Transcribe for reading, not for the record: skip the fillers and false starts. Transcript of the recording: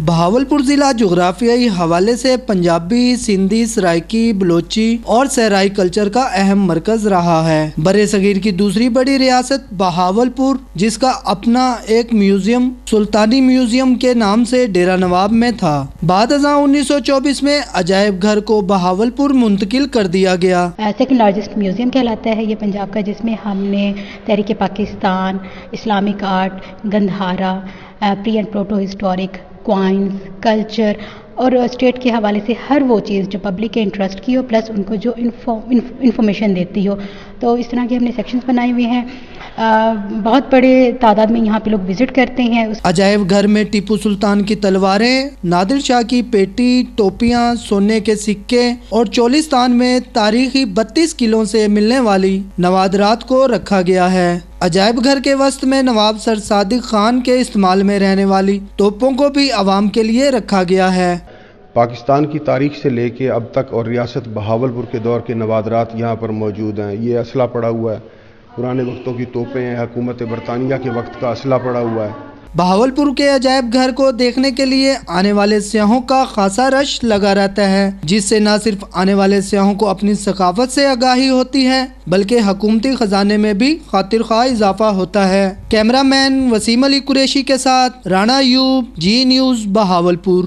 بہاولپور ضلع جغرافیائی حوالے سے پنجابی، سندھی، سرائکی، بلوچی اور صحرائی کلچر کا اہم مرکز رہا ہے۔ برِ صغیر کی دوسری بڑی ریاست بہاولپور، جس کا اپنا ایک میوزیم سلطانی میوزیم کے نام سے ڈیرہ نواب میں تھا، بعد ازاں 1924 میں عجائب گھر کو بہاولپور منتقل کر دیا گیا۔ سیکنڈ لارجسٹ میوزیم کہلاتا ہے یہ پنجاب کا، جس میں ہم نے تحریک Pakistan, Islamic art, Gandhara, pre and proto historic, coins, culture اور اسٹیٹ کے حوالے سے ہر وہ چیز جو پبلک کے انٹرسٹ کی ہو، پلس ان کو جو انفارمیشن دیتی ہو، تو اس طرح کے ہم نے سیکشنز بنائے ہوئے ہیں۔ بہت بڑے تعداد میں یہاں پہ لوگ وزٹ کرتے ہیں۔ عجائب گھر میں ٹیپو سلطان کی تلواریں، نادر شاہ کی پیٹی، ٹوپیاں، سونے کے سکے اور چولستان میں تاریخی 32 قلعوں سے ملنے والی نوادرات کو رکھا گیا ہے۔ عجائب گھر کے وسط میں نواب سر صادق خان کے استعمال میں رہنے والی توپوں کو بھی عوام کے لیے رکھا گیا ہے۔ پاکستان کی تاریخ سے لے کے اب تک اور ریاست بہاولپور کے دور کے نوادرات یہاں پر موجود ہیں۔ یہ اسلحہ پڑا ہوا ہے، پرانے وقتوں کی توپیں ہیں، حکومت برطانیہ کے وقت کا اسلحہ پڑا ہوا ہے۔ بہاولپور کے عجائب گھر کو دیکھنے کے لیے آنے والے سیاحوں کا خاصا رش لگا رہتا ہے، جس سے نہ صرف آنے والے سیاحوں کو اپنی ثقافت سے آگاہی ہوتی ہے، بلکہ حکومتی خزانے میں بھی خاطر خواہ اضافہ ہوتا ہے۔ کیمرہ مین وسیم علی قریشی کے ساتھ رانا ایوب، جی نیوز، بہاولپور۔